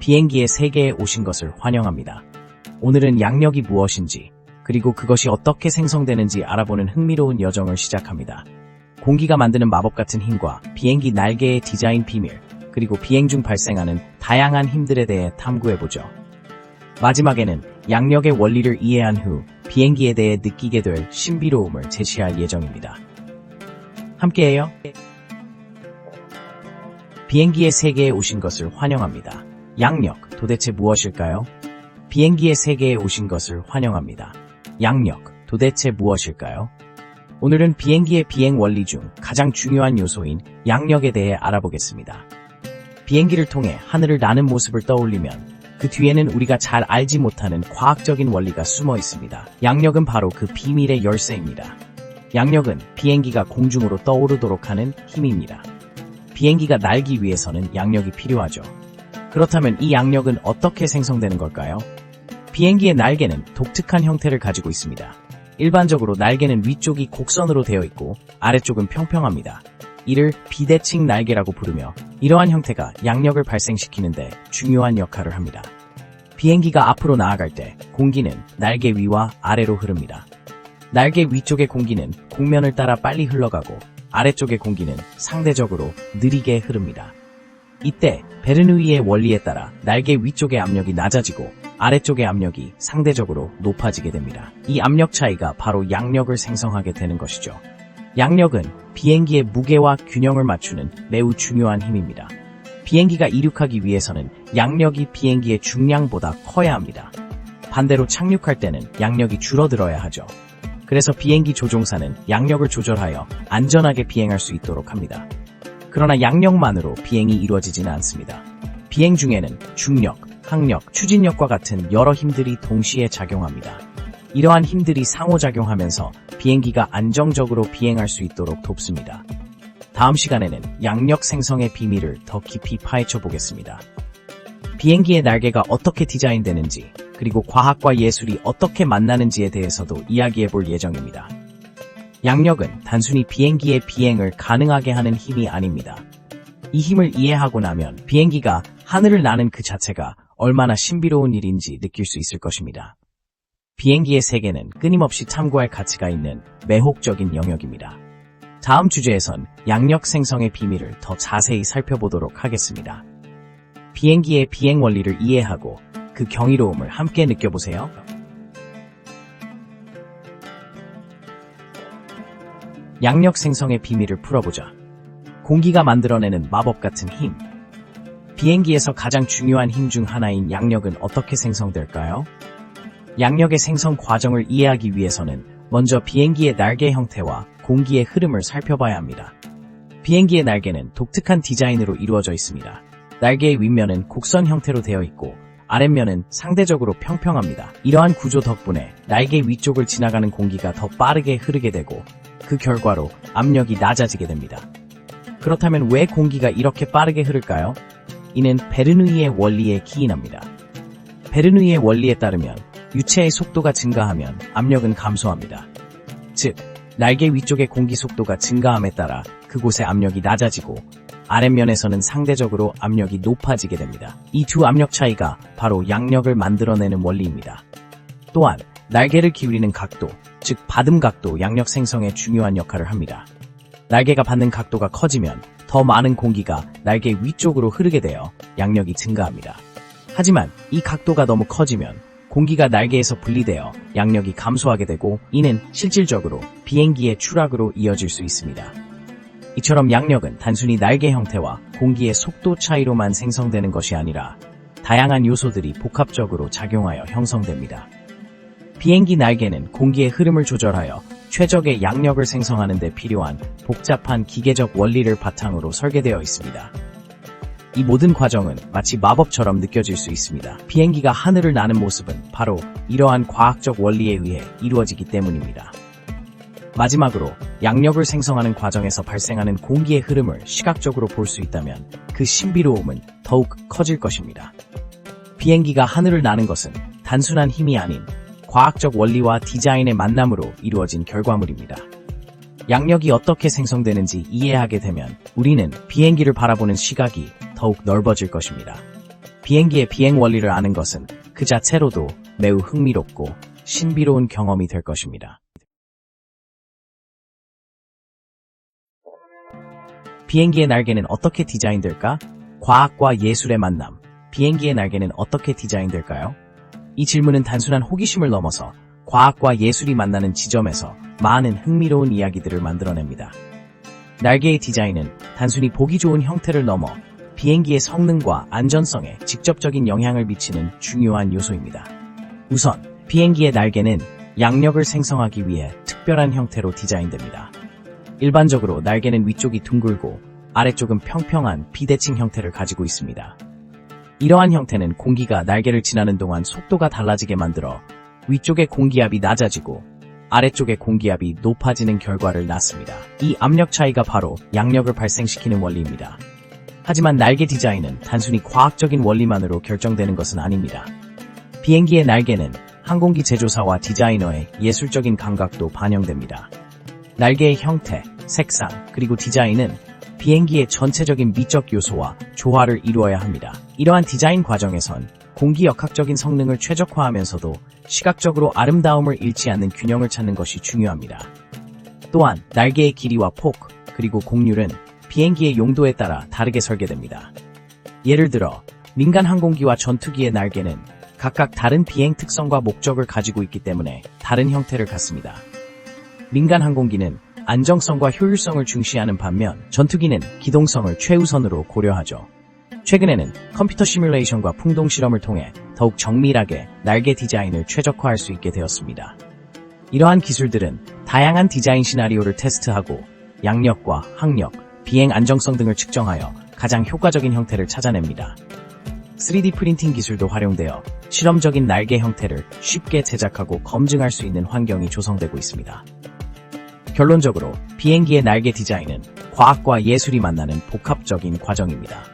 비행기의 세계에 오신 것을 환영합니다. 오늘은 양력이 무엇인지, 그리고 그것이 어떻게 생성되는지 알아보는 흥미로운 여정을 시작합니다. 공기가 만드는 마법 같은 힘과 비행기 날개의 디자인 비밀, 그리고 비행 중 발생하는 다양한 힘들에 대해 탐구해보죠. 마지막에는 양력의 원리를 이해한 후 비행기에 대해 느끼게 될 신비로움을 제시할 예정입니다. 함께해요. 비행기의 세계에 오신 것을 환영합니다. 양력, 도대체 무엇일까요? 비행기의 세계에 오신 것을 환영합니다. 양력, 도대체 무엇일까요? 오늘은 비행기의 비행 원리 중 가장 중요한 요소인 양력에 대해 알아보겠습니다. 비행기를 통해 하늘을 나는 모습을 떠올리면 그 뒤에는 우리가 잘 알지 못하는 과학적인 원리가 숨어 있습니다. 양력은 바로 그 비밀의 열쇠입니다. 양력은 비행기가 공중으로 떠오르도록 하는 힘입니다. 비행기가 날기 위해서는 양력이 필요하죠. 그렇다면 이 양력은 어떻게 생성되는 걸까요? 비행기의 날개는 독특한 형태를 가지고 있습니다. 일반적으로 날개는 위쪽이 곡선으로 되어 있고 아래쪽은 평평합니다. 이를 비대칭 날개라고 부르며 이러한 형태가 양력을 발생시키는데 중요한 역할을 합니다. 비행기가 앞으로 나아갈 때 공기는 날개 위와 아래로 흐릅니다. 날개 위쪽의 공기는 곡면을 따라 빨리 흘러가고 아래쪽의 공기는 상대적으로 느리게 흐릅니다. 이때 베르누이의 원리에 따라 날개 위쪽의 압력이 낮아지고 아래쪽의 압력이 상대적으로 높아지게 됩니다. 이 압력 차이가 바로 양력을 생성하게 되는 것이죠. 양력은 비행기의 무게와 균형을 맞추는 매우 중요한 힘입니다. 비행기가 이륙하기 위해서는 양력이 비행기의 중량보다 커야 합니다. 반대로 착륙할 때는 양력이 줄어들어야 하죠. 그래서 비행기 조종사는 양력을 조절하여 안전하게 비행할 수 있도록 합니다. 그러나 양력만으로 비행이 이루어지지는 않습니다. 비행 중에는 중력, 항력, 추진력과 같은 여러 힘들이 동시에 작용합니다. 이러한 힘들이 상호작용하면서 비행기가 안정적으로 비행할 수 있도록 돕습니다. 다음 시간에는 양력 생성의 비밀을 더 깊이 파헤쳐 보겠습니다. 비행기의 날개가 어떻게 디자인되는지, 그리고 과학과 예술이 어떻게 만나는지에 대해서도 이야기해 볼 예정입니다. 양력은 단순히 비행기의 비행을 가능하게 하는 힘이 아닙니다. 이 힘을 이해하고 나면 비행기가 하늘을 나는 그 자체가 얼마나 신비로운 일인지 느낄 수 있을 것입니다. 비행기의 세계는 끊임없이 탐구할 가치가 있는 매혹적인 영역입니다. 다음 주제에선 양력 생성의 비밀을 더 자세히 살펴보도록 하겠습니다. 비행기의 비행 원리를 이해하고 그 경이로움을 함께 느껴보세요. 양력 생성의 비밀을 풀어보자. 공기가 만들어내는 마법 같은 힘. 비행기에서 가장 중요한 힘 중 하나인 양력은 어떻게 생성될까요? 양력의 생성 과정을 이해하기 위해서는 먼저 비행기의 날개 형태와 공기의 흐름을 살펴봐야 합니다. 비행기의 날개는 독특한 디자인으로 이루어져 있습니다. 날개의 윗면은 곡선 형태로 되어 있고 아랫면은 상대적으로 평평합니다. 이러한 구조 덕분에 날개 위쪽을 지나가는 공기가 더 빠르게 흐르게 되고 그 결과로 압력이 낮아지게 됩니다. 그렇다면 왜 공기가 이렇게 빠르게 흐를까요? 이는 베르누이의 원리에 기인합니다. 베르누이의 원리에 따르면 유체의 속도가 증가하면 압력은 감소합니다. 즉, 날개 위쪽의 공기 속도가 증가함에 따라 그곳의 압력이 낮아지고 아랫면에서는 상대적으로 압력이 높아지게 됩니다. 이 두 압력 차이가 바로 양력을 만들어내는 원리입니다. 또한 날개를 기울이는 각도, 즉 받음 각도 양력 생성에 중요한 역할을 합니다. 날개가 받는 각도가 커지면 더 많은 공기가 날개 위쪽으로 흐르게 되어 양력이 증가합니다. 하지만 이 각도가 너무 커지면 공기가 날개에서 분리되어 양력이 감소하게 되고 이는 실질적으로 비행기의 추락으로 이어질 수 있습니다. 이처럼 양력은 단순히 날개 형태와 공기의 속도 차이로만 생성되는 것이 아니라 다양한 요소들이 복합적으로 작용하여 형성됩니다. 비행기 날개는 공기의 흐름을 조절하여 최적의 양력을 생성하는 데 필요한 복잡한 기계적 원리를 바탕으로 설계되어 있습니다. 이 모든 과정은 마치 마법처럼 느껴질 수 있습니다. 비행기가 하늘을 나는 모습은 바로 이러한 과학적 원리에 의해 이루어지기 때문입니다. 마지막으로 양력을 생성하는 과정에서 발생하는 공기의 흐름을 시각적으로 볼 수 있다면 그 신비로움은 더욱 커질 것입니다. 비행기가 하늘을 나는 것은 단순한 힘이 아닌 과학적 원리와 디자인의 만남으로 이루어진 결과물입니다. 양력이 어떻게 생성되는지 이해하게 되면 우리는 비행기를 바라보는 시각이 더욱 넓어질 것입니다. 비행기의 비행 원리를 아는 것은 그 자체로도 매우 흥미롭고 신비로운 경험이 될 것입니다. 비행기의 날개는 어떻게 디자인될까? 과학과 예술의 만남. 비행기의 날개는 어떻게 디자인될까요? 이 질문은 단순한 호기심을 넘어서 과학과 예술이 만나는 지점에서 많은 흥미로운 이야기들을 만들어냅니다. 날개의 디자인은 단순히 보기 좋은 형태를 넘어 비행기의 성능과 안전성에 직접적인 영향을 미치는 중요한 요소입니다. 우선 비행기의 날개는 양력을 생성하기 위해 특별한 형태로 디자인됩니다. 일반적으로 날개는 위쪽이 둥글고 아래쪽은 평평한 비대칭 형태를 가지고 있습니다. 이러한 형태는 공기가 날개를 지나는 동안 속도가 달라지게 만들어 위쪽의 공기압이 낮아지고 아래쪽의 공기압이 높아지는 결과를 낳습니다. 이 압력 차이가 바로 양력을 발생시키는 원리입니다. 하지만 날개 디자인은 단순히 과학적인 원리만으로 결정되는 것은 아닙니다. 비행기의 날개는 항공기 제조사와 디자이너의 예술적인 감각도 반영됩니다. 날개의 형태, 색상, 그리고 디자인은 비행기의 전체적인 미적 요소와 조화를 이루어야 합니다. 이러한 디자인 과정에선 공기역학적인 성능을 최적화하면서도 시각적으로 아름다움을 잃지 않는 균형을 찾는 것이 중요합니다. 또한 날개의 길이와 폭, 그리고 곡률은 비행기의 용도에 따라 다르게 설계됩니다. 예를 들어 민간 항공기와 전투기의 날개는 각각 다른 비행 특성과 목적을 가지고 있기 때문에 다른 형태를 갖습니다. 민간 항공기는 안정성과 효율성을 중시하는 반면 전투기는 기동성을 최우선으로 고려하죠. 최근에는 컴퓨터 시뮬레이션과 풍동 실험을 통해 더욱 정밀하게 날개 디자인을 최적화할 수 있게 되었습니다. 이러한 기술들은 다양한 디자인 시나리오를 테스트하고 양력과 항력, 비행 안정성 등을 측정하여 가장 효과적인 형태를 찾아냅니다. 3D 프린팅 기술도 활용되어 실험적인 날개 형태를 쉽게 제작하고 검증할 수 있는 환경이 조성되고 있습니다. 결론적으로 비행기의 날개 디자인은 과학과 예술이 만나는 복합적인 과정입니다.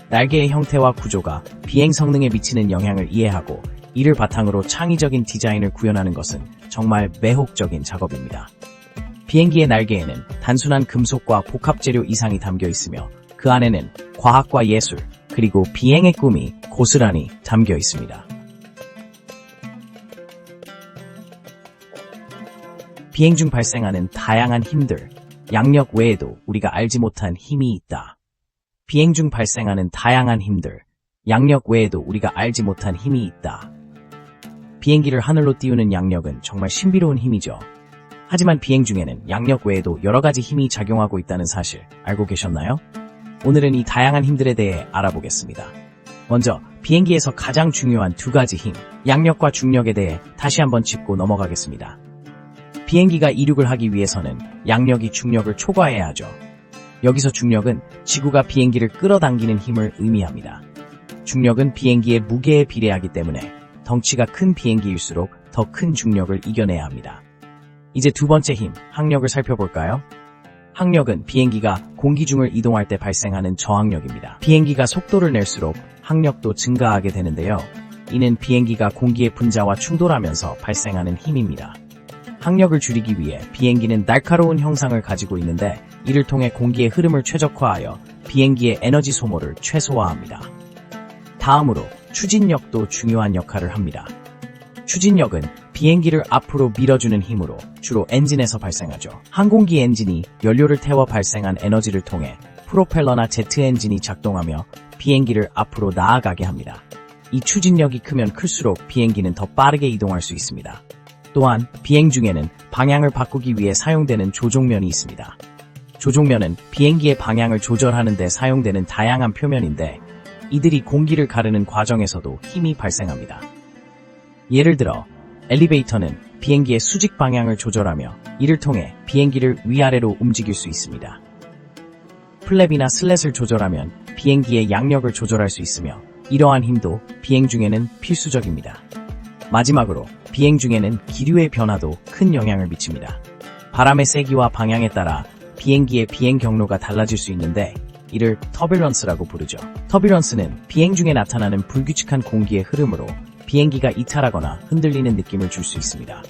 날개의 형태와 구조가 비행 성능에 미치는 영향을 이해하고 이를 바탕으로 창의적인 디자인을 구현하는 것은 정말 매혹적인 작업입니다. 비행기의 날개에는 단순한 금속과 복합 재료 이상이 담겨 있으며 그 안에는 과학과 예술, 그리고 비행의 꿈이 고스란히 담겨 있습니다. 비행 중 발생하는 다양한 힘들, 양력 외에도 우리가 알지 못한 힘이 있다. 비행 중 발생하는 다양한 힘들, 양력 외에도 우리가 알지 못한 힘이 있다. 비행기를 하늘로 띄우는 양력은 정말 신비로운 힘이죠. 하지만 비행 중에는 양력 외에도 여러 가지 힘이 작용하고 있다는 사실 알고 계셨나요? 오늘은 이 다양한 힘들에 대해 알아보겠습니다. 먼저 비행기에서 가장 중요한 두 가지 힘, 양력과 중력에 대해 다시 한번 짚고 넘어가겠습니다. 비행기가 이륙을 하기 위해서는 양력이 중력을 초과해야 하죠. 여기서 중력은 지구가 비행기를 끌어당기는 힘을 의미합니다. 중력은 비행기의 무게에 비례하기 때문에 덩치가 큰 비행기일수록 더 큰 중력을 이겨내야 합니다. 이제 두 번째 힘, 항력을 살펴볼까요? 항력은 비행기가 공기 중을 이동할 때 발생하는 저항력입니다. 비행기가 속도를 낼수록 항력도 증가하게 되는데요. 이는 비행기가 공기의 분자와 충돌하면서 발생하는 힘입니다. 항력을 줄이기 위해 비행기는 날카로운 형상을 가지고 있는데 이를 통해 공기의 흐름을 최적화하여 비행기의 에너지 소모를 최소화합니다. 다음으로 추진력도 중요한 역할을 합니다. 추진력은 비행기를 앞으로 밀어주는 힘으로 주로 엔진에서 발생하죠. 항공기 엔진이 연료를 태워 발생한 에너지를 통해 프로펠러나 제트 엔진이 작동하며 비행기를 앞으로 나아가게 합니다. 이 추진력이 크면 클수록 비행기는 더 빠르게 이동할 수 있습니다. 또한 비행 중에는 방향을 바꾸기 위해 사용되는 조종면이 있습니다. 조종면은 비행기의 방향을 조절하는 데 사용되는 다양한 표면인데 이들이 공기를 가르는 과정에서도 힘이 발생합니다. 예를 들어 엘리베이터는 비행기의 수직 방향을 조절하며 이를 통해 비행기를 위아래로 움직일 수 있습니다. 플랩이나 슬랫을 조절하면 비행기의 양력을 조절할 수 있으며 이러한 힘도 비행 중에는 필수적입니다. 마지막으로 비행 중에는 기류의 변화도 큰 영향을 미칩니다. 바람의 세기와 방향에 따라 비행기의 비행 경로가 달라질 수 있는데 이를 터뷸런스라고 부르죠. 터뷸런스는 비행 중에 나타나는 불규칙한 공기의 흐름으로 비행기가 이탈하거나 흔들리는 느낌을 줄 수 있습니다.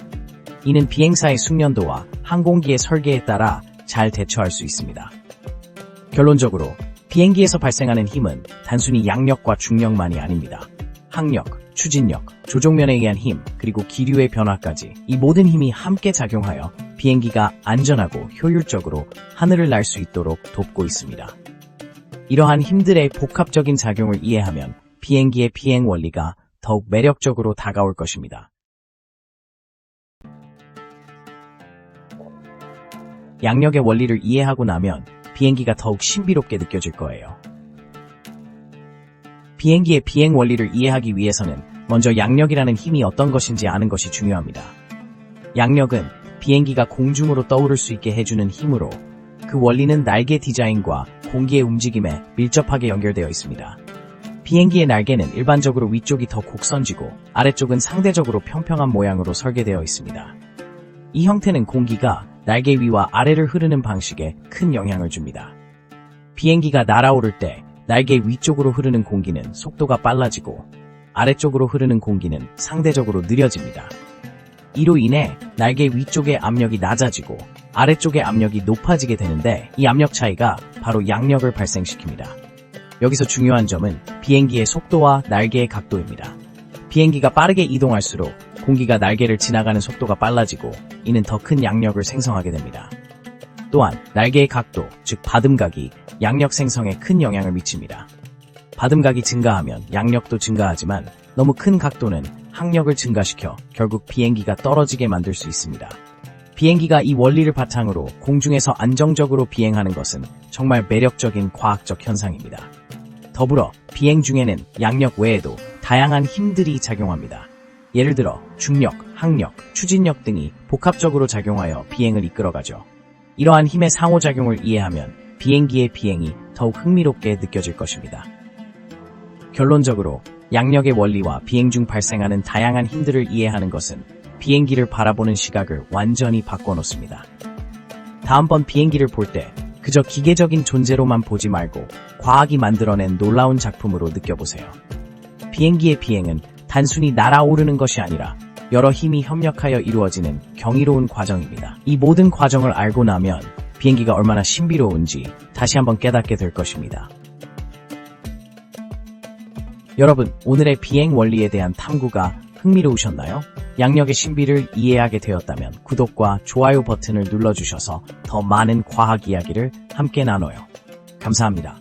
이는 비행사의 숙련도와 항공기의 설계에 따라 잘 대처할 수 있습니다. 결론적으로 비행기에서 발생하는 힘은 단순히 양력과 중력만이 아닙니다. 항력, 추진력, 조종면에 의한 힘, 그리고 기류의 변화까지 이 모든 힘이 함께 작용하여 비행기가 안전하고 효율적으로 하늘을 날 수 있도록 돕고 있습니다. 이러한 힘들의 복합적인 작용을 이해하면 비행기의 비행 원리가 더욱 매력적으로 다가올 것입니다. 양력의 원리를 이해하고 나면 비행기가 더욱 신비롭게 느껴질 거예요. 비행기의 비행 원리를 이해하기 위해서는 먼저 양력이라는 힘이 어떤 것인지 아는 것이 중요합니다. 양력은 비행기가 공중으로 떠오를 수 있게 해주는 힘으로 그 원리는 날개 디자인과 공기의 움직임에 밀접하게 연결되어 있습니다. 비행기의 날개는 일반적으로 위쪽이 더 곡선지고 아래쪽은 상대적으로 평평한 모양으로 설계되어 있습니다. 이 형태는 공기가 날개 위와 아래를 흐르는 방식에 큰 영향을 줍니다. 비행기가 날아오를 때 날개 위쪽으로 흐르는 공기는 속도가 빨라지고 아래쪽으로 흐르는 공기는 상대적으로 느려집니다. 이로 인해 날개 위쪽의 압력이 낮아지고 아래쪽의 압력이 높아지게 되는데 이 압력 차이가 바로 양력을 발생시킵니다. 여기서 중요한 점은 비행기의 속도와 날개의 각도입니다. 비행기가 빠르게 이동할수록 공기가 날개를 지나가는 속도가 빨라지고 이는 더 큰 양력을 생성하게 됩니다. 또한 날개의 각도, 즉 받음각이 양력 생성에 큰 영향을 미칩니다. 받음각이 증가하면 양력도 증가하지만 너무 큰 각도는 항력을 증가시켜 결국 비행기가 떨어지게 만들 수 있습니다. 비행기가 이 원리를 바탕으로 공중에서 안정적으로 비행하는 것은 정말 매력적인 과학적 현상입니다. 더불어 비행 중에는 양력 외에도 다양한 힘들이 작용합니다. 예를 들어 중력, 항력, 추진력 등이 복합적으로 작용하여 비행을 이끌어가죠. 이러한 힘의 상호작용을 이해하면 비행기의 비행이 더욱 흥미롭게 느껴질 것입니다. 결론적으로 양력의 원리와 비행 중 발생하는 다양한 힘들을 이해하는 것은 비행기를 바라보는 시각을 완전히 바꿔놓습니다. 다음번 비행기를 볼 때 그저 기계적인 존재로만 보지 말고 과학이 만들어낸 놀라운 작품으로 느껴보세요. 비행기의 비행은 단순히 날아오르는 것이 아니라 여러 힘이 협력하여 이루어지는 경이로운 과정입니다. 이 모든 과정을 알고 나면 비행기가 얼마나 신비로운지 다시 한번 깨닫게 될 것입니다. 여러분, 오늘의 비행 원리에 대한 탐구가 흥미로우셨나요? 양력의 신비를 이해하게 되었다면 구독과 좋아요 버튼을 눌러주셔서 더 많은 과학 이야기를 함께 나눠요. 감사합니다.